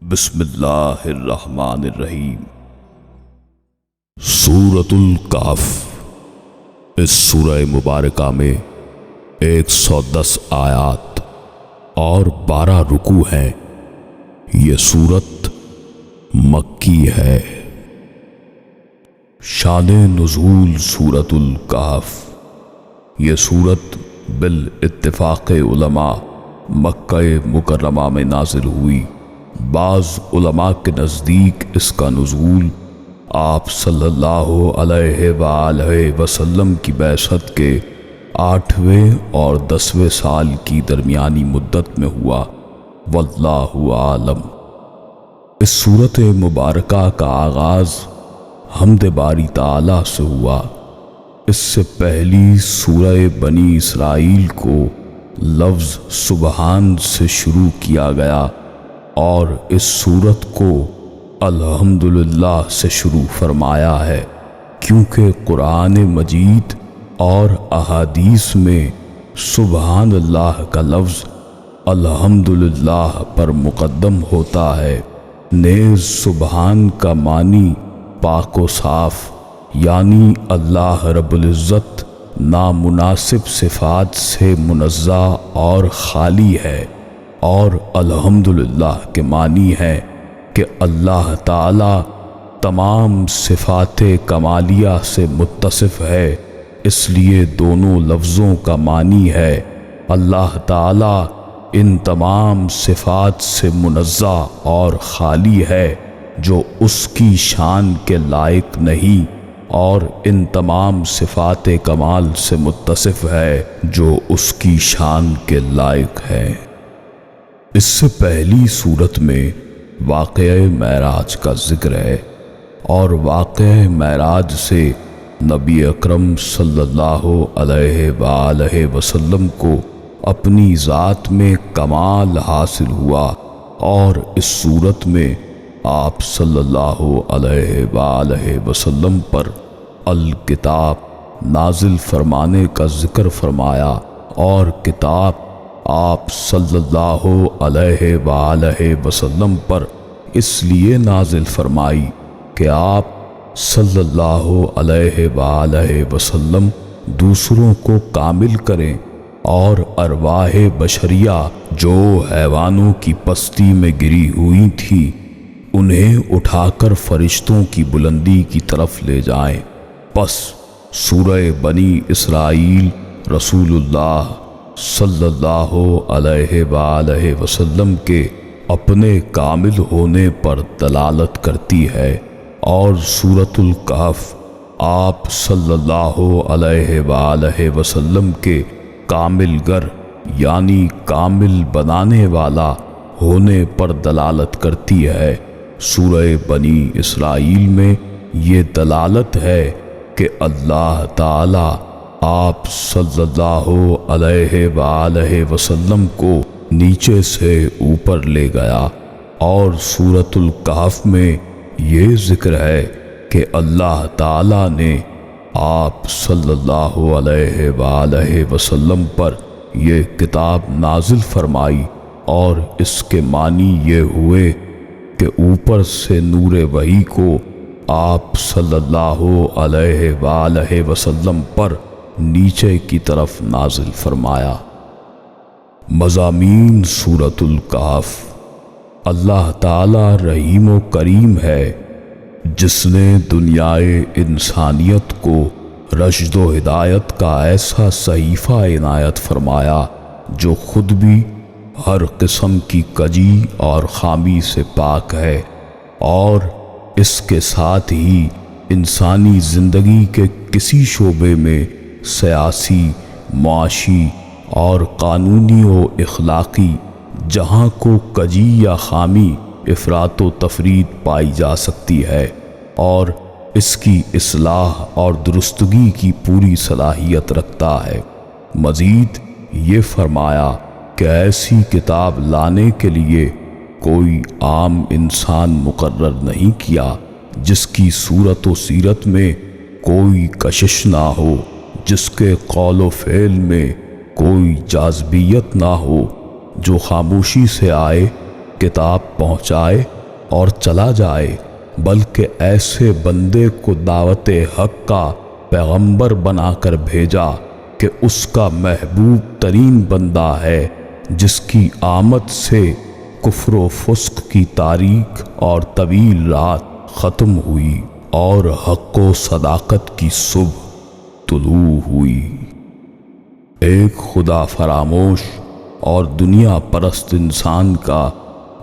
بسم اللہ الرحمن الرحیم۔ سورۃ الکہف۔ اس سورہ مبارکہ میں 110 آیات اور 12 رکوع ہیں۔ یہ سورت مکی ہے۔ شان نزول سورۃ الکہف۔ یہ سورت بالاتفاق علماء مکہ مکرمہ میں نازل ہوئی۔ بعض علماء کے نزدیک اس کا نزول آپ صلی اللہ علیہ وآلہ وسلم کی بعثت کے 8ویں اور 10ویں سال کی درمیانی مدت میں ہوا، واللہ عالم۔ اس سورت مبارکہ کا آغاز حمد باری تعالیٰ سے ہوا۔ اس سے پہلی سورہ بنی اسرائیل کو لفظ سبحان سے شروع کیا گیا اور اس سورت کو الحمدللہ سے شروع فرمایا ہے، کیونکہ قرآن مجید اور احادیث میں سبحان اللہ کا لفظ الحمدللہ پر مقدم ہوتا ہے۔ نیز سبحان کا معنی پاک و صاف، یعنی اللہ رب العزت نامناسب صفات سے منزہ اور خالی ہے، اور الحمدللہ کے معنی ہے کہ اللہ تعالی تمام صفات کمالیہ سے متصف ہے۔ اس لیے دونوں لفظوں کا معنی ہے اللہ تعالی ان تمام صفات سے منزہ اور خالی ہے جو اس کی شان کے لائق نہیں، اور ان تمام صفات کمال سے متصف ہے جو اس کی شان کے لائق ہے۔ اس سے پہلی صورت میں واقعہ معراج کا ذکر ہے، اور واقعہ معراج سے نبی اکرم صلی اللہ علیہ وآلہ وسلم کو اپنی ذات میں کمال حاصل ہوا، اور اس صورت میں آپ صلی اللہ علیہ وآلہ وسلم پر الکتاب نازل فرمانے کا ذکر فرمایا، اور کتاب آپ صلی اللہ علیہ وآلہ وسلم پر اس لیے نازل فرمائی کہ آپ صلی اللہ علیہ وآلہ وسلم دوسروں کو کامل کریں، اور ارواح بشریہ جو حیوانوں کی پستی میں گری ہوئی تھی انہیں اٹھا کر فرشتوں کی بلندی کی طرف لے جائیں۔ پس سورہ بنی اسرائیل رسول اللہ صلی اللہ علیہ وآلہ وسلم کے اپنے کامل ہونے پر دلالت کرتی ہے، اور سورۃ الکہف آپ صلی اللہ علیہ وآلہ وسلم کے کامل گر یعنی کامل بنانے والا ہونے پر دلالت کرتی ہے۔ سورہ بنی اسرائیل میں یہ دلالت ہے کہ اللہ تعالی آپ صلی اللہ علیہ وآلہ وسلم کو نیچے سے اوپر لے گیا، اور سورۃ الکہف میں یہ ذکر ہے کہ اللہ تعالی نے آپ صلی اللہ علیہ وآلہ وسلم پر یہ کتاب نازل فرمائی، اور اس کے معنی یہ ہوئے کہ اوپر سے نور وحی کو آپ صلی اللہ علیہ وآلہ وسلم پر نیچے کی طرف نازل فرمایا۔ مضامین سورۃ الکہف۔ اللہ تعالی رحیم و کریم ہے، جس نے دنیائے انسانیت کو رشد و ہدایت کا ایسا صحیفہ عنایت فرمایا جو خود بھی ہر قسم کی کجی اور خامی سے پاک ہے، اور اس کے ساتھ ہی انسانی زندگی کے کسی شعبے میں سیاسی، معاشی اور قانونی و اخلاقی جہاں کو کجی یا خامی افراط و تفرید پائی جا سکتی ہے، اور اس کی اصلاح اور درستگی کی پوری صلاحیت رکھتا ہے۔ مزید یہ فرمایا کہ ایسی کتاب لانے کے لیے کوئی عام انسان مقرر نہیں کیا جس کی صورت و سیرت میں کوئی کشش نہ ہو، جس کے قول و فعل میں کوئی جاذبیت نہ ہو، جو خاموشی سے آئے کتاب پہنچائے اور چلا جائے، بلکہ ایسے بندے کو دعوت حق کا پیغمبر بنا کر بھیجا کہ اس کا محبوب ترین بندہ ہے، جس کی آمد سے کفر و فسق کی تاریک اور طویل رات ختم ہوئی اور حق و صداقت کی صبح طلوع ہوئی۔ ایک خدا فراموش اور دنیا پرست انسان کا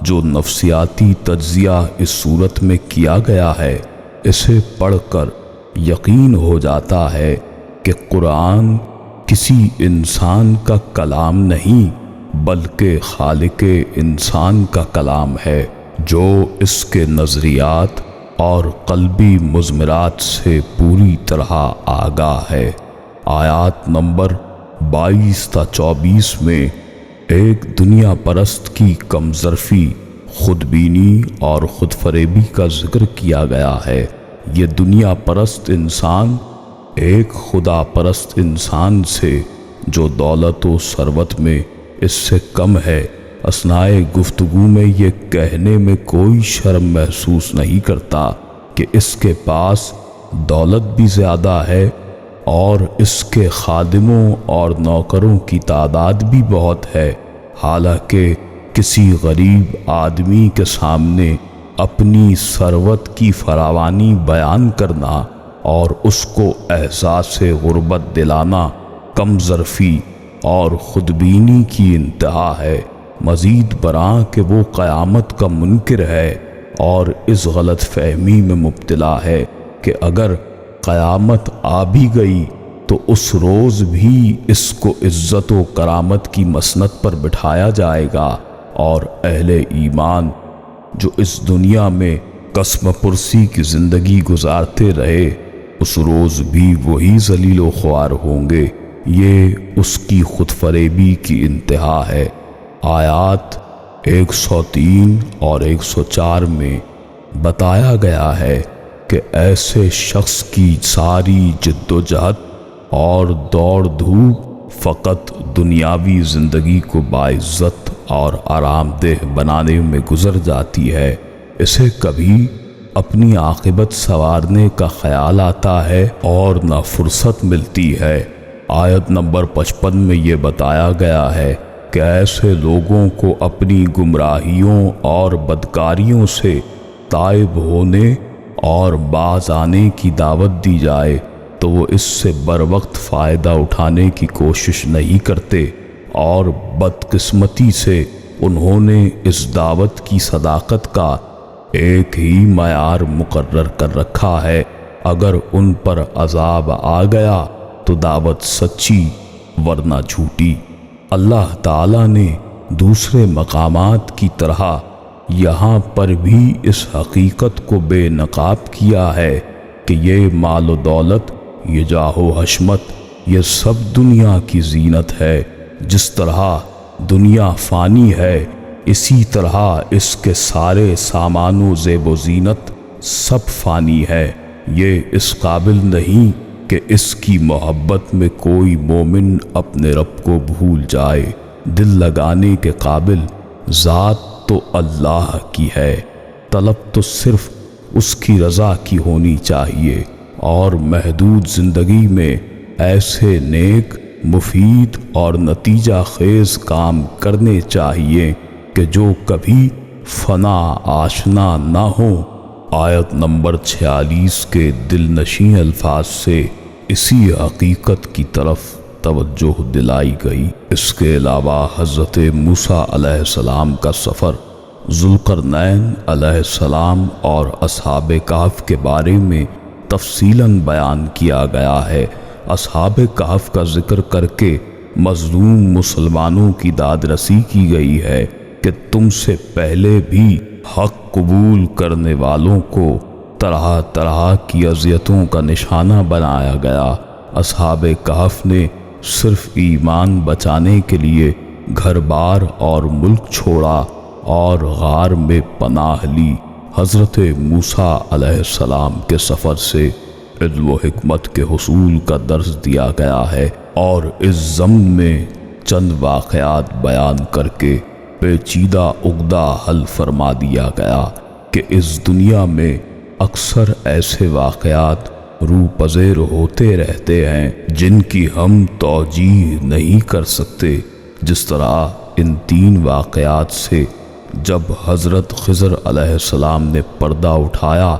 جو نفسیاتی تجزیہ اس صورت میں کیا گیا ہے، اسے پڑھ کر یقین ہو جاتا ہے کہ قرآن کسی انسان کا کلام نہیں بلکہ خالق انسان کا کلام ہے، جو اس کے نظریات اور قلبی مضمرات سے پوری طرح آگاہ ہے۔ آیات نمبر 22 تا 24 میں ایک دنیا پرست کی کم ظرفی، خودبینی اور خود فریبی کا ذکر کیا گیا ہے۔ یہ دنیا پرست انسان ایک خدا پرست انسان سے جو دولت و ثروت میں اس سے کم ہے، اثناء گفتگو میں یہ کہنے میں کوئی شرم محسوس نہیں کرتا کہ اس کے پاس دولت بھی زیادہ ہے اور اس کے خادموں اور نوکروں کی تعداد بھی بہت ہے، حالانکہ کسی غریب آدمی کے سامنے اپنی ثروت کی فراوانی بیان کرنا اور اس کو احساس غربت دلانا کم ظرفی اور خودبینی کی انتہا ہے۔ مزید برآں کہ وہ قیامت کا منکر ہے اور اس غلط فہمی میں مبتلا ہے کہ اگر قیامت آ بھی گئی تو اس روز بھی اس کو عزت و کرامت کی مسند پر بٹھایا جائے گا، اور اہل ایمان جو اس دنیا میں قسم پرسی کی زندگی گزارتے رہے، اس روز بھی وہی ذلیل و خوار ہوں گے۔ یہ اس کی خود فریبی کی انتہا ہے۔ آیات 103 اور 104 میں بتایا گیا ہے کہ ایسے شخص کی ساری جد و جہد اور دوڑ دھوپ فقط دنیاوی زندگی کو باعزت اور آرام دہ بنانے میں گزر جاتی ہے، اسے کبھی اپنی عاقبت سنوارنے کا خیال آتا ہے اور نہ فرصت ملتی ہے۔ آیت نمبر 55 میں یہ بتایا گیا ہے کہ ایسے لوگوں کو اپنی گمراہیوں اور بدکاریوں سے تائب ہونے اور باز آنے کی دعوت دی جائے تو وہ اس سے بروقت فائدہ اٹھانے کی کوشش نہیں کرتے، اور بدقسمتی سے انہوں نے اس دعوت کی صداقت کا ایک ہی معیار مقرر کر رکھا ہے، اگر ان پر عذاب آ گیا تو دعوت سچی ورنہ جھوٹی۔ اللہ تعالیٰ نے دوسرے مقامات کی طرح یہاں پر بھی اس حقیقت کو بے نقاب کیا ہے کہ یہ مال و دولت، یہ جاہ و حشمت، یہ سب دنیا کی زینت ہے۔ جس طرح دنیا فانی ہے، اسی طرح اس کے سارے سامان و زیب و زینت سب فانی ہے۔ یہ اس قابل نہیں کہ اس کی محبت میں کوئی مومن اپنے رب کو بھول جائے۔ دل لگانے کے قابل ذات تو اللہ کی ہے، طلب تو صرف اس کی رضا کی ہونی چاہیے، اور محدود زندگی میں ایسے نیک، مفید اور نتیجہ خیز کام کرنے چاہیے کہ جو کبھی فنا آشنا نہ ہوں۔ آیت نمبر 46 کے دل نشین الفاظ سے اسی حقیقت کی طرف توجہ دلائی گئی۔ اس کے علاوہ حضرت موسیٰ علیہ السلام کا سفر، ذوالقرنین علیہ السلام اور اصحاب کہف کے بارے میں تفصیلاً بیان کیا گیا ہے۔ اصحاب کہف کا ذکر کر کے مظلوم مسلمانوں کی داد رسی کی گئی ہے کہ تم سے پہلے بھی حق قبول کرنے والوں کو طرح طرح کی اذیتوں کا نشانہ بنایا گیا۔ اصحاب کہف نے صرف ایمان بچانے کے لیے گھر بار اور ملک چھوڑا اور غار میں پناہ لی۔ حضرت موسیٰ علیہ السلام کے سفر سے علم و حکمت کے حصول کا درس دیا گیا ہے، اور اس ضمن میں چند واقعات بیان کر کے پیچیدہ عقدہ حل فرما دیا گیا کہ اس دنیا میں اکثر ایسے واقعات روح پذیر ہوتے رہتے ہیں جن کی ہم توجیہ نہیں کر سکتے، جس طرح ان 3 واقعات سے جب حضرت خضر علیہ السلام نے پردہ اٹھایا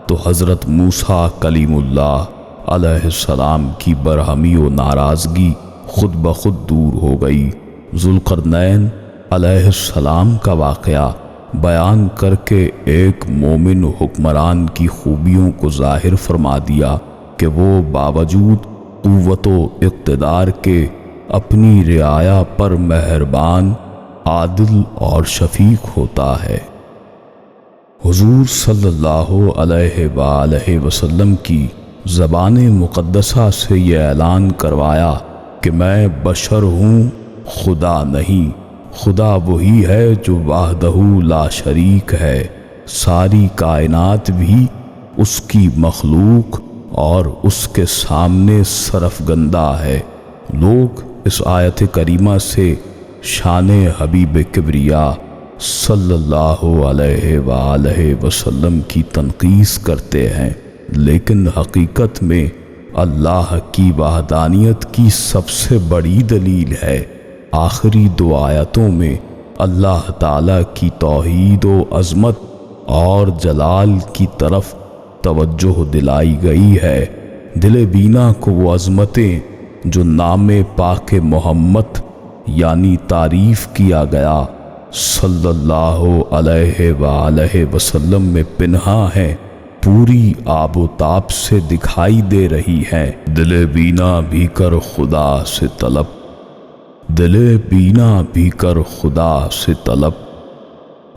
تو حضرت موسیٰ کلیم اللہ علیہ السلام کی برہمی و ناراضگی خود بخود دور ہو گئی۔ ذوالقرنین علیہ السلام کا واقعہ بیان کر کے ایک مومن حکمران کی خوبیوں کو ظاہر فرما دیا کہ وہ باوجود قوت و اقتدار کے اپنی رعایا پر مہربان، عادل اور شفیق ہوتا ہے۔ حضور صلی اللہ علیہ وآلہ وسلم کی زبان مقدسہ سے یہ اعلان کروایا کہ میں بشر ہوں، خدا نہیں۔ خدا وہی ہے جو وحدہ لا شریک ہے، ساری کائنات بھی اس کی مخلوق اور اس کے سامنے سرفگندہ ہے۔ لوگ اس آیت کریمہ سے شان حبیب کبریا صلی اللہ علیہ وآلہ وسلم کی تنقیص کرتے ہیں، لیکن حقیقت میں اللہ کی وحدانیت کی سب سے بڑی دلیل ہے۔ آخری 2 آیتوں میں اللہ تعالیٰ کی توحید و عظمت اور جلال کی طرف توجہ دلائی گئی ہے۔ دل بینا کو وہ عظمتیں جو نام پاک محمد یعنی تعریف کیا گیا صلی اللہ علیہ وآلہ وسلم میں پنہاں ہیں، پوری آب و تاب سے دکھائی دے رہی ہیں۔ دل بینا بھی کر خدا سے طلب، دل بینا بھی کر خدا سے طلب،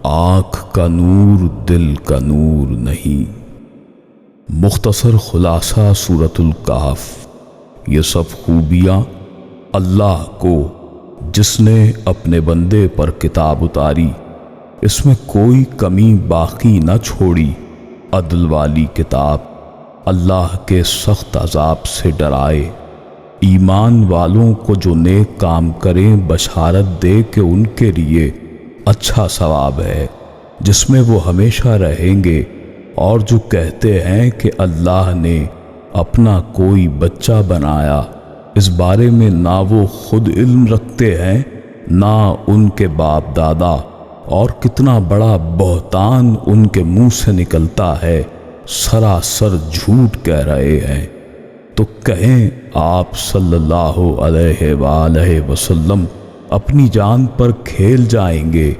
آنکھ کا نور دل کا نور نہیں۔ مختصر خلاصہ سورۃ الکہف۔ یہ سب خوبیاں اللہ کو جس نے اپنے بندے پر کتاب اتاری، اس میں کوئی کمی باقی نہ چھوڑی۔ عدل والی کتاب اللہ کے سخت عذاب سے ڈرائے، ایمان والوں کو جو نیک کام کریں بشارت دے کہ ان کے لیے اچھا ثواب ہے جس میں وہ ہمیشہ رہیں گے، اور جو کہتے ہیں کہ اللہ نے اپنا کوئی بچہ بنایا، اس بارے میں نہ وہ خود علم رکھتے ہیں نہ ان کے باپ دادا، اور کتنا بڑا بہتان ان کے منہ سے نکلتا ہے، سراسر جھوٹ کہہ رہے ہیں۔ تو کہیں آپ صلی اللہ علیہ وآلہ وسلم اپنی جان پر کھیل جائیں گے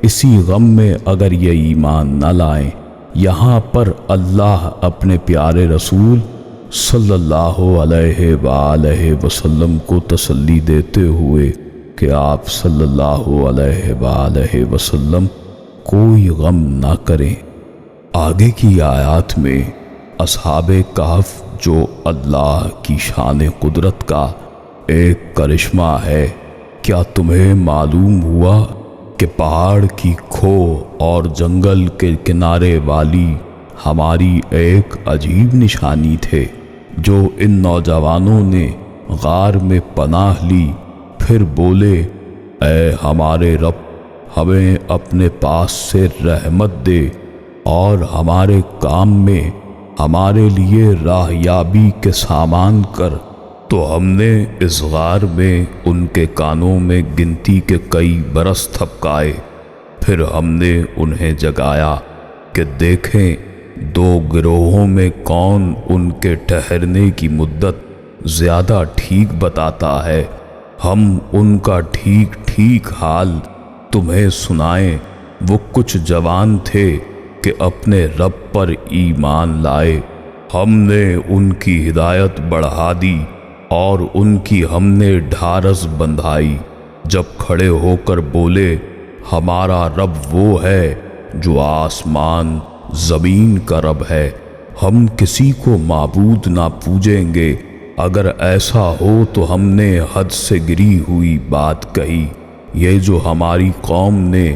اسی غم میں اگر یہ ایمان نہ لائیں۔ یہاں پر اللہ اپنے پیارے رسول صلی اللہ علیہ وآلہ وسلم کو تسلی دیتے ہوئے کہ آپ صلی اللہ علیہ وآلہ وسلم کوئی غم نہ کریں۔ آگے کی آیات میں اصحاب کہف جو اللہ کی شان قدرت کا ایک کرشمہ ہے، کیا تمہیں معلوم ہوا کہ پہاڑ کی کھو اور جنگل کے کنارے والی ہماری ایک عجیب نشانی تھے جو ان نوجوانوں نے غار میں پناہ لی، پھر بولے اے ہمارے رب ہمیں اپنے پاس سے رحمت دے اور ہمارے کام میں ہمارے لیے راہیابی کے سامان کر۔ تو ہم نے اس غار میں ان کے کانوں میں گنتی کے کئی برس تھپکائے، پھر ہم نے انہیں جگایا کہ دیکھیں 2 گروہوں میں کون ان کے ٹھہرنے کی مدت زیادہ ٹھیک بتاتا ہے، ہم ان کا ٹھیک ٹھیک حال تمہیں سنائیں۔ وہ کچھ جوان تھے کہ اپنے رب پر ایمان لائے، ہم نے ان کی ہدایت بڑھا دی اور ان کی ہم نے ڈھارس بندھائی، جب کھڑے ہو کر بولے ہمارا رب وہ ہے جو آسمان زمین کا رب ہے، ہم کسی کو معبود نہ پوجیں گے، اگر ایسا ہو تو ہم نے حد سے گری ہوئی بات کہی۔ یہ جو ہماری قوم نے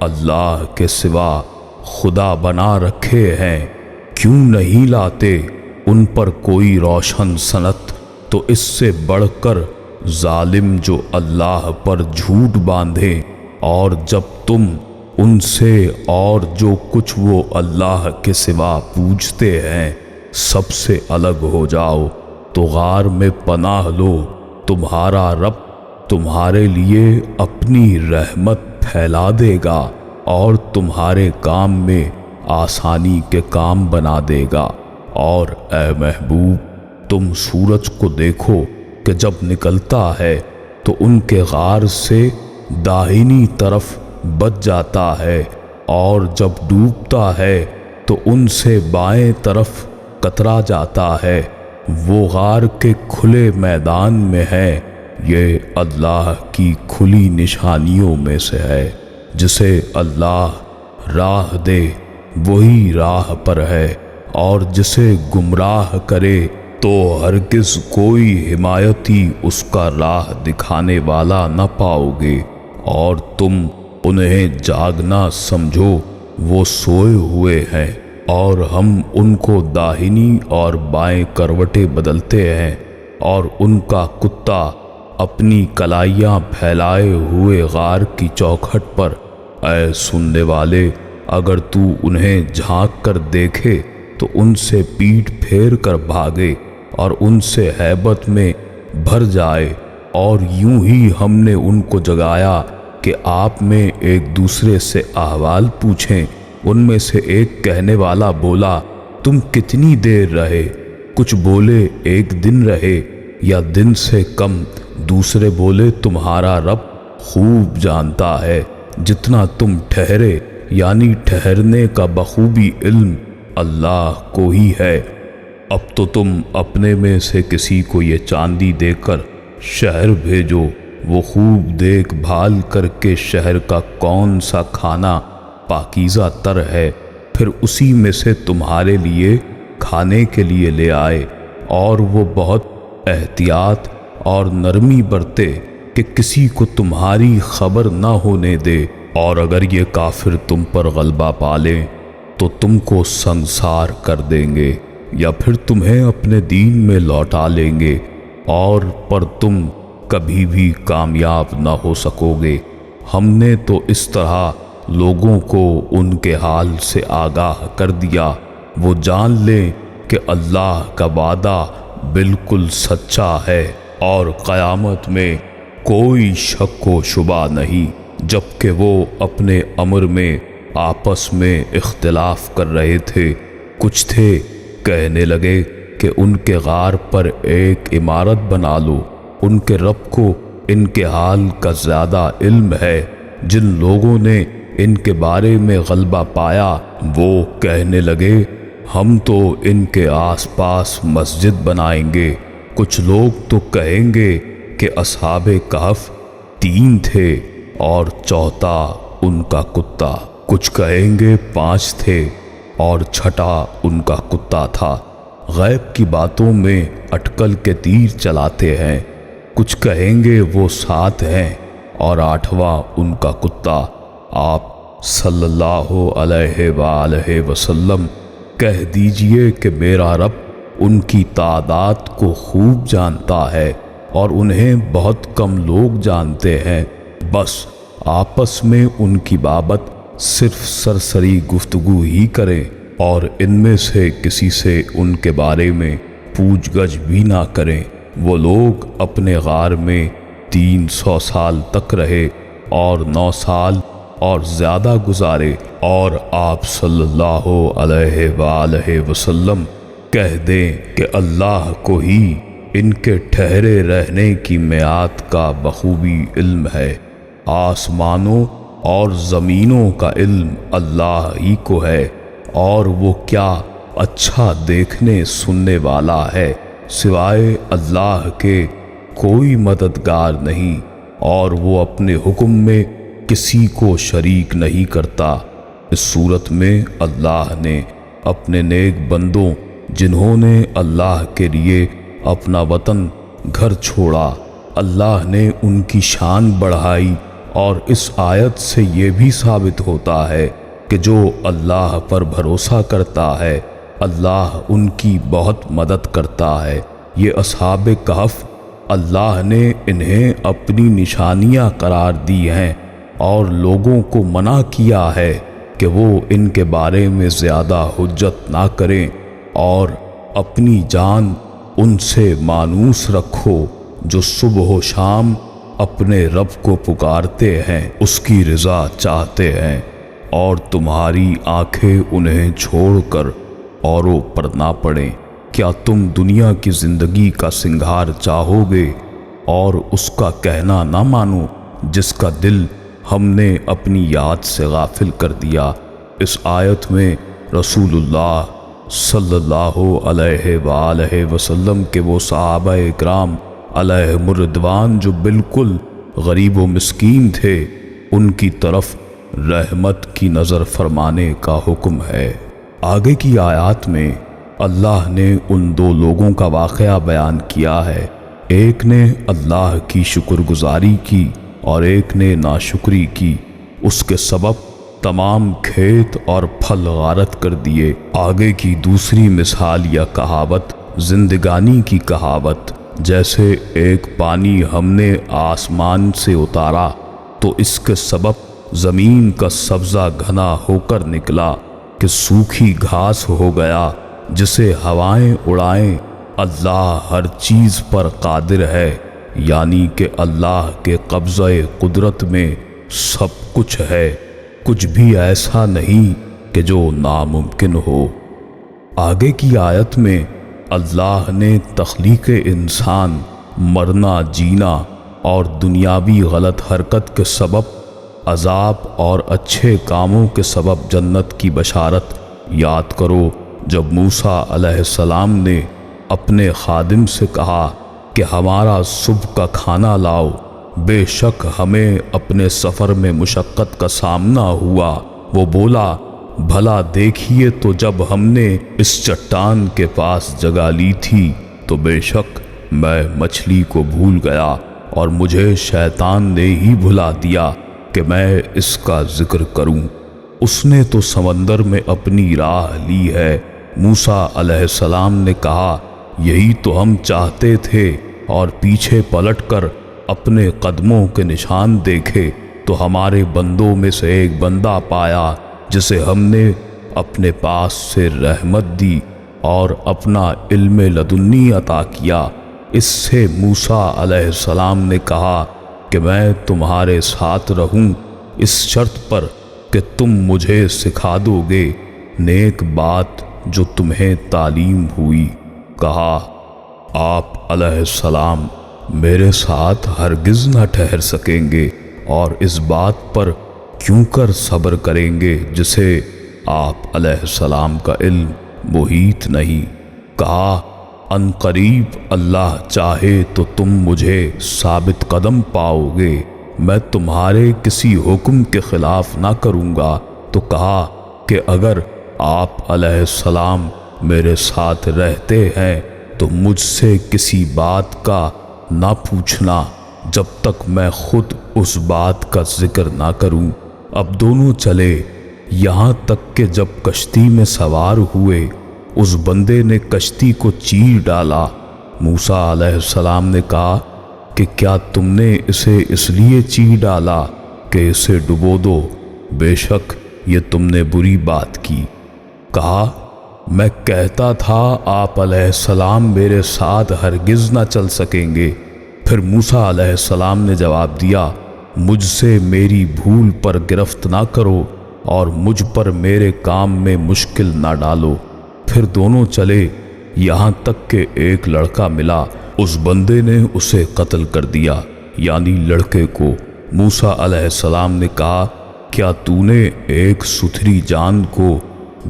اللہ کے سوا خدا بنا رکھے ہیں، کیوں نہیں لاتے ان پر کوئی روشن صنعت؟ تو اس سے بڑھ کر ظالم جو اللہ پر جھوٹ باندھے اور جب تم ان سے اور جو کچھ وہ اللہ کے سوا پوجتے ہیں سب سے الگ ہو جاؤ تو غار میں پناہ لو، تمہارا رب تمہارے لیے اپنی رحمت پھیلا دے گا اور تمہارے کام میں آسانی کے کام بنا دے گا۔ اور اے محبوب تم سورج کو دیکھو کہ جب نکلتا ہے تو ان کے غار سے داہنی طرف بچ جاتا ہے، اور جب ڈوبتا ہے تو ان سے بائیں طرف کترا جاتا ہے۔ وہ غار کے کھلے میدان میں ہے، یہ اللہ کی کھلی نشانیوں میں سے ہے۔ جسے اللہ راہ دے وہی راہ پر ہے، اور جسے گمراہ کرے تو ہرگز کوئی حمایتی اس کا راہ دکھانے والا نہ پاؤ گے۔ اور تم انہیں جاگنا سمجھو، وہ سوئے ہوئے ہیں اور ہم ان کو داہنی اور بائیں کروٹیں بدلتے ہیں، اور ان کا کتا اپنی کلائیاں پھیلائے ہوئے غار کی چوکھٹ پر۔ اے سننے والے، اگر تو انہیں جھانک کر دیکھے تو ان سے پیٹھ پھیر کر بھاگے اور ان سے ہیبت میں بھر جائے۔ اور یوں ہی ہم نے ان کو جگایا کہ آپ میں ایک دوسرے سے احوال پوچھیں۔ ان میں سے ایک کہنے والا بولا، تم کتنی دیر رہے؟ کچھ بولے ایک دن رہے یا دن سے کم۔ دوسرے بولے، تمہارا رب خوب جانتا ہے جتنا تم ٹھہرے، یعنی ٹھہرنے کا بخوبی علم اللہ کو ہی ہے۔ اب تو تم اپنے میں سے کسی کو یہ چاندی دے کر شہر بھیجو، وہ خوب دیکھ بھال کر کے شہر کا کون سا کھانا پاکیزہ تر ہے، پھر اسی میں سے تمہارے لیے کھانے کے لیے لے آئے۔ اور وہ بہت احتیاط اور نرمی برتے کہ کسی کو تمہاری خبر نہ ہونے دے۔ اور اگر یہ کافر تم پر غلبہ پالیں تو تم کو سنسار کر دیں گے، یا پھر تمہیں اپنے دین میں لوٹا لیں گے، اور پر تم کبھی بھی کامیاب نہ ہو سکو گے۔ ہم نے تو اس طرح لوگوں کو ان کے حال سے آگاہ کر دیا، وہ جان لیں کہ اللہ کا وعدہ بالکل سچا ہے اور قیامت میں کوئی شک و شبہ نہیں۔ جبکہ وہ اپنے امر میں آپس میں اختلاف کر رہے تھے، کچھ تھے کہنے لگے کہ ان کے غار پر ایک عمارت بنا لو، ان کے رب کو ان کے حال کا زیادہ علم ہے۔ جن لوگوں نے ان کے بارے میں غلبہ پایا وہ کہنے لگے، ہم تو ان کے آس پاس مسجد بنائیں گے۔ کچھ لوگ تو کہیں گے کہ اصحاب کہف 3 تھے اور چوتھا ان کا کتا، کچھ کہیں گے 5 تھے اور چھٹا ان کا کتا تھا۔ غیب کی باتوں میں اٹکل کے تیر چلاتے ہیں، کچھ کہیں گے وہ 7 ہیں اور 8واں ان کا کتا۔ آپ صلی اللہ علیہ وآلہ وسلم کہہ دیجئے کہ میرا رب ان کی تعداد کو خوب جانتا ہے اور انہیں بہت کم لوگ جانتے ہیں، بس آپس میں ان کی بابت صرف سرسری گفتگو ہی کریں اور ان میں سے کسی سے ان کے بارے میں پوچھ گچھ بھی نہ کریں۔ وہ لوگ اپنے غار میں 300 سال تک رہے اور 9 سال اور زیادہ گزارے، اور آپ صلی اللہ علیہ وآلہ وسلم کہہ دیں کہ اللہ کو ہی ان کے ٹھہرے رہنے کی میعاد کا بخوبی علم ہے۔ آسمانوں اور زمینوں کا علم اللہ ہی کو ہے، اور وہ کیا اچھا دیکھنے سننے والا ہے۔ سوائے اللہ کے کوئی مددگار نہیں، اور وہ اپنے حکم میں کسی کو شریک نہیں کرتا۔ اس صورت میں اللہ نے اپنے نیک بندوں جنہوں نے اللہ کے لیے اپنا وطن گھر چھوڑا، اللہ نے ان کی شان بڑھائی، اور اس آیت سے یہ بھی ثابت ہوتا ہے کہ جو اللہ پر بھروسہ کرتا ہے اللہ ان کی بہت مدد کرتا ہے۔ یہ اصحاب کہف اللہ نے انہیں اپنی نشانیاں قرار دی ہیں، اور لوگوں کو منع کیا ہے کہ وہ ان کے بارے میں زیادہ حجت نہ کریں، اور اپنی جان ان سے مانوس رکھو جو صبح و شام اپنے رب کو پکارتے ہیں، اس کی رضا چاہتے ہیں، اور تمہاری آنکھیں انہیں چھوڑ کر اوروں پر نہ پڑیں۔ کیا تم دنیا کی زندگی کا سنگھار چاہو گے اور اس کا کہنا نہ مانو جس کا دل ہم نے اپنی یاد سے غافل کر دیا؟ اس آیت میں رسول اللہ صلی اللہ علیہ وآلہ وسلم کے وہ صحابہ اکرام علیہم الرضوان جو بالکل غریب و مسکین تھے، ان کی طرف رحمت کی نظر فرمانے کا حکم ہے۔ آگے کی آیات میں اللہ نے ان دو لوگوں کا واقعہ بیان کیا ہے، ایک نے اللہ کی شکر گزاری کی اور ایک نے ناشکری کی، اس کے سبب تمام کھیت اور پھل غارت کر دیے۔ آگے کی دوسری مثال یا کہاوت زندگانی کی کہاوت، جیسے ایک پانی ہم نے آسمان سے اتارا تو اس کے سبب زمین کا سبزہ گھنا ہو کر نکلا کہ سوکھی گھاس ہو گیا، جسے ہوائیں اڑائیں۔ اللہ ہر چیز پر قادر ہے، یعنی کہ اللہ کے قبضہ قدرت میں سب کچھ ہے، کچھ بھی ایسا نہیں کہ جو ناممکن ہو۔ آگے کی آیت میں اللہ نے تخلیق انسان، مرنا جینا اور دنیاوی غلط حرکت کے سبب عذاب اور اچھے کاموں کے سبب جنت کی بشارت یاد کرو، جب موسیٰ علیہ السلام نے اپنے خادم سے کہا کہ ہمارا صبح کا کھانا لاؤ، بے شک ہمیں اپنے سفر میں مشقت کا سامنا ہوا۔ وہ بولا، بھلا دیکھیے تو جب ہم نے اس چٹان کے پاس جگہ لی تھی تو بے شک میں مچھلی کو بھول گیا اور مجھے شیطان نے ہی بھلا دیا کہ میں اس کا ذکر کروں۔ اس نے تو سمندر میں اپنی راہ لی ہے۔ موسیٰ علیہ السلام نے کہا، یہی تو ہم چاہتے تھے، اور پیچھے پلٹ کر اپنے قدموں کے نشان دیکھے تو ہمارے بندوں میں سے ایک بندہ پایا جسے ہم نے اپنے پاس سے رحمت دی اور اپنا علم لدنی عطا کیا۔ اس سے موسیٰ علیہ السلام نے کہا کہ میں تمہارے ساتھ رہوں اس شرط پر کہ تم مجھے سکھا دو گے نیک بات جو تمہیں تعلیم ہوئی۔ کہا، آپ علیہ السلام میرے ساتھ ہرگز نہ ٹھہر سکیں گے اور اس بات پر کیوں کر صبر کریں گے جسے آپ علیہ السلام کا علم محیط نہیں۔ کہا، ان قریب اللہ چاہے تو تم مجھے ثابت قدم پاؤ گے، میں تمہارے کسی حکم کے خلاف نہ کروں گا۔ تو کہا کہ اگر آپ علیہ السلام میرے ساتھ رہتے ہیں تو مجھ سے کسی بات کا نہ پوچھنا جب تک میں خود اس بات کا ذکر نہ کروں۔ اب دونوں چلے، یہاں تک کہ جب کشتی میں سوار ہوئے اس بندے نے کشتی کو چیر ڈالا۔ موسیٰ علیہ السلام نے کہا کہ کیا تم نے اسے اس لیے چیر ڈالا کہ اسے ڈبو دو؟ بے شک یہ تم نے بری بات کی۔ کہا، میں کہتا تھا آپ علیہ السلام میرے ساتھ ہرگز نہ چل سکیں گے۔ پھر موسیٰ علیہ السلام نے جواب دیا، مجھ سے میری بھول پر گرفت نہ کرو اور مجھ پر میرے کام میں مشکل نہ ڈالو۔ پھر دونوں چلے، یہاں تک کہ ایک لڑکا ملا، اس بندے نے اسے قتل کر دیا، یعنی لڑکے کو۔ موسیٰ علیہ السلام نے کہا، کیا تو نے ایک ستھری جان کو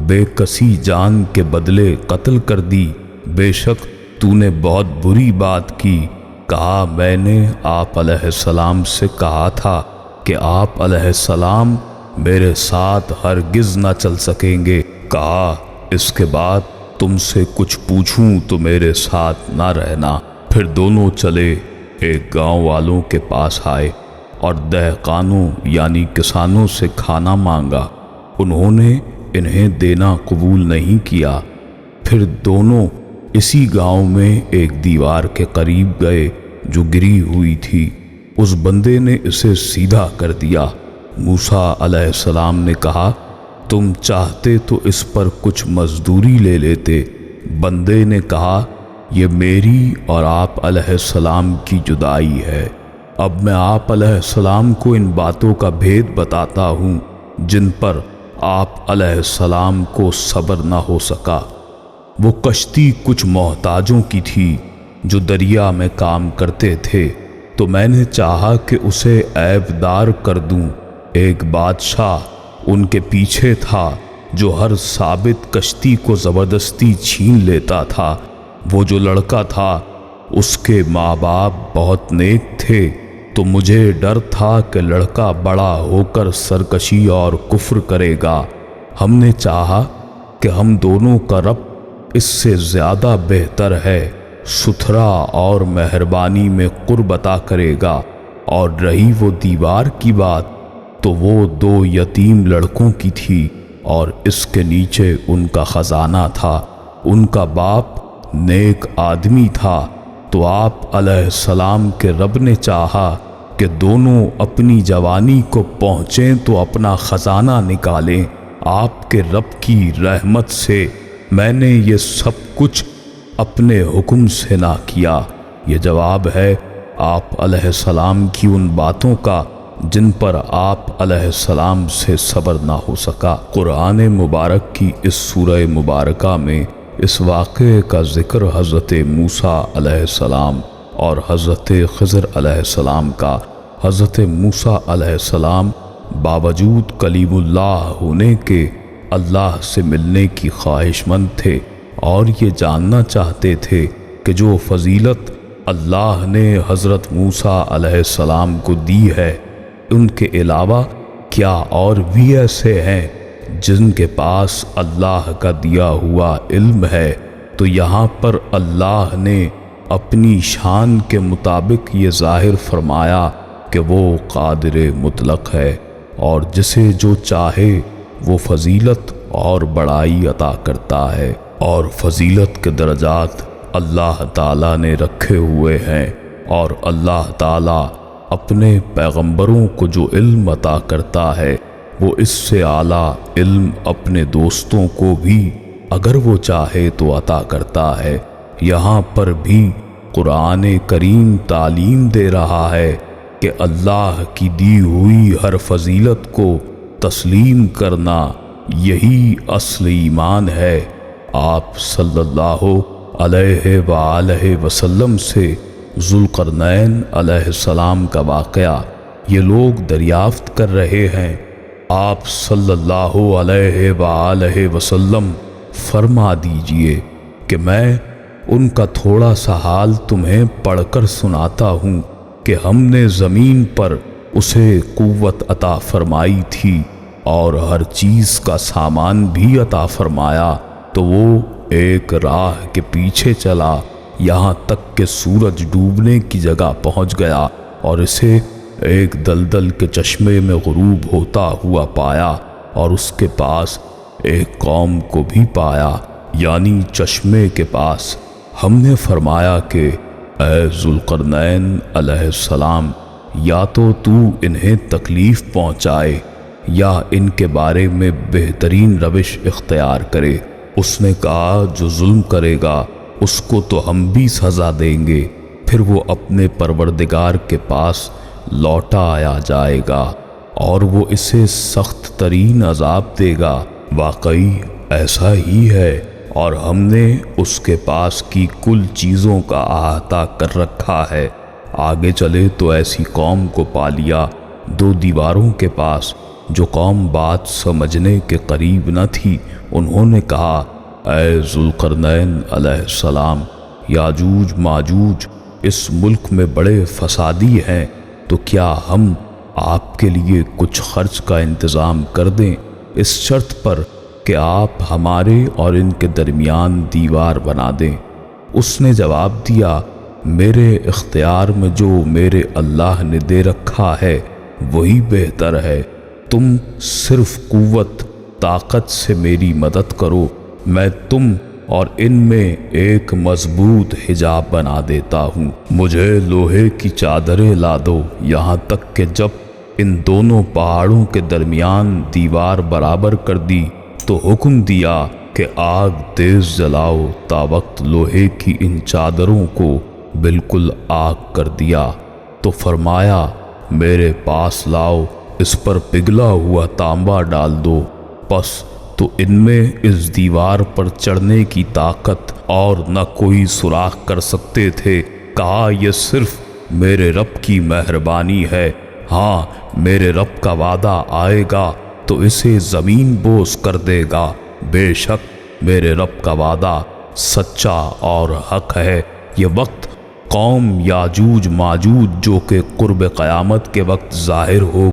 بے کسی جان کے بدلے قتل کر دی؟ بے شک تو نے بہت بری بات کی۔ کہا، میں نے آپ علیہ السلام سے کہا تھا کہ آپ علیہ السلام میرے ساتھ ہرگز نہ چل سکیں گے۔ کہا، اس کے بعد تم سے کچھ پوچھوں تو میرے ساتھ نہ رہنا۔ پھر دونوں چلے، ایک گاؤں والوں کے پاس آئے اور دہقانوں یعنی کسانوں سے کھانا مانگا۔ انہوں نے انہیں دینا قبول نہیں کیا۔ پھر دونوں اسی گاؤں میں ایک دیوار کے قریب گئے جو گری ہوئی تھی۔ اس بندے نے اسے سیدھا کر دیا موسیٰ علیہ السلام نے کہا تم چاہتے تو اس پر کچھ مزدوری لے لیتے۔ بندے نے کہا یہ میری اور آپ علیہ السلام کی جدائی ہے، اب میں آپ علیہ السلام کو ان باتوں کا بھید بتاتا ہوں جن پر آپ علیہ السلام کو صبر نہ ہو سکا۔ وہ کشتی کچھ محتاجوں کی تھی جو دریا میں کام کرتے تھے، تو میں نے چاہا کہ اسے عیب دار کر دوں۔ ایک بادشاہ ان کے پیچھے تھا جو ہر ثابت کشتی کو زبردستی چھین لیتا تھا۔ وہ جو لڑکا تھا اس کے ماں باپ بہت نیک تھے، تو مجھے ڈر تھا کہ لڑکا بڑا ہو کر سرکشی اور کفر کرے گا۔ ہم نے چاہا کہ ہم دونوں کا رب اس سے زیادہ بہتر ہے، ستھرا اور مہربانی میں قرب عطا کرے گا۔ اور رہی وہ دیوار کی بات تو وہ 2 یتیم لڑکوں کی تھی اور اس کے نیچے ان کا خزانہ تھا۔ ان کا باپ نیک آدمی تھا، تو آپ علیہ السلام کے رب نے چاہا کہ دونوں اپنی جوانی کو پہنچیں تو اپنا خزانہ نکالیں۔ آپ کے رب کی رحمت سے میں نے یہ سب کچھ اپنے حکم سے نہ کیا۔ یہ جواب ہے آپ علیہ السلام کی ان باتوں کا جن پر آپ علیہ السلام سے صبر نہ ہو سکا۔ قرآن مبارک کی اس سورہ مبارکہ میں اس واقعے کا ذکر حضرت موسیٰ علیہ السلام اور حضرت خضر علیہ السلام کا۔ حضرت موسیٰ علیہ السلام باوجود کلیم اللہ ہونے کے اللہ سے ملنے کی خواہش مند تھے اور یہ جاننا چاہتے تھے کہ جو فضیلت اللہ نے حضرت موسیٰ علیہ السلام کو دی ہے ان کے علاوہ کیا اور بھی ایسے ہیں جن کے پاس اللہ کا دیا ہوا علم ہے۔ تو یہاں پر اللہ نے اپنی شان کے مطابق یہ ظاہر فرمایا کہ وہ قادر مطلق ہے اور جسے جو چاہے وہ فضیلت اور بڑائی عطا کرتا ہے، اور فضیلت کے درجات اللہ تعالیٰ نے رکھے ہوئے ہیں، اور اللہ تعالیٰ اپنے پیغمبروں کو جو علم عطا کرتا ہے وہ اس سے اعلیٰ علم اپنے دوستوں کو بھی اگر وہ چاہے تو عطا کرتا ہے۔ یہاں پر بھی قرآن کریم تعلیم دے رہا ہے کہ اللہ کی دی ہوئی ہر فضیلت کو تسلیم کرنا یہی اصل ایمان ہے۔ آپ صلی اللہ علیہ وآلہ وسلم سے ذوالقرنین علیہ السلام کا واقعہ یہ لوگ دریافت کر رہے ہیں۔ آپ صلی اللہ علیہ وآلہ وسلم فرما دیجئے کہ میں ان کا تھوڑا سا حال تمہیں پڑھ کر سناتا ہوں کہ ہم نے زمین پر اسے قوت عطا فرمائی تھی اور ہر چیز کا سامان بھی عطا فرمایا، تو وہ ایک راہ کے پیچھے چلا یہاں تک کہ سورج ڈوبنے کی جگہ پہنچ گیا اور اسے ایک دلدل کے چشمے میں غروب ہوتا ہوا پایا، اور اس کے پاس ایک قوم کو بھی پایا، یعنی چشمے کے پاس۔ ہم نے فرمایا کہ اے ذوالقرنین علیہ السلام، یا تو انہیں تکلیف پہنچائے یا ان کے بارے میں بہترین روش اختیار کرے۔ اس نے کہا جو ظلم کرے گا اس کو تو ہم بھی سزا دیں گے، پھر وہ اپنے پروردگار کے پاس لوٹا آیا جائے گا اور وہ اسے سخت ترین عذاب دے گا۔ واقعی ایسا ہی ہے، اور ہم نے اس کے پاس کی کل چیزوں کا احاطہ کر رکھا ہے۔ آگے چلے تو ایسی قوم کو پا لیا 2 دیواروں کے پاس، جو قوم بات سمجھنے کے قریب نہ تھی۔ انہوں نے کہا اے ذوالقرنین علیہ السلام، یاجوج ماجوج اس ملک میں بڑے فسادی ہیں، تو کیا ہم آپ کے لیے کچھ خرچ کا انتظام کر دیں اس شرط پر کہ آپ ہمارے اور ان کے درمیان دیوار بنا دیں؟ اس نے جواب دیا میرے اختیار میں جو میرے اللہ نے دے رکھا ہے وہی بہتر ہے، تم صرف قوت طاقت سے میری مدد کرو، میں تم اور ان میں ایک مضبوط حجاب بنا دیتا ہوں۔ مجھے لوہے کی چادریں لا دو، یہاں تک کہ جب ان دونوں پہاڑوں کے درمیان دیوار برابر کر دی تو حکم دیا کہ آگ تیز جلاؤ تا وقت لوہے کی ان چادروں کو بالکل آگ کر دیا تو فرمایا میرے پاس لاؤ، اس پر پگھلا ہوا تانبا ڈال دو۔ پس تو ان میں اس دیوار پر چڑھنے کی طاقت اور نہ کوئی سوراخ کر سکتے تھے۔ کہا یہ صرف میرے رب کی مہربانی ہے، ہاں میرے رب کا وعدہ آئے گا تو اسے زمین بوس کر دے گا، بے شک میرے رب کا وعدہ سچا اور حق ہے۔ یہ وقت قوم یاجوج ماجوج جو کہ قرب قیامت کے وقت ظاہر ہو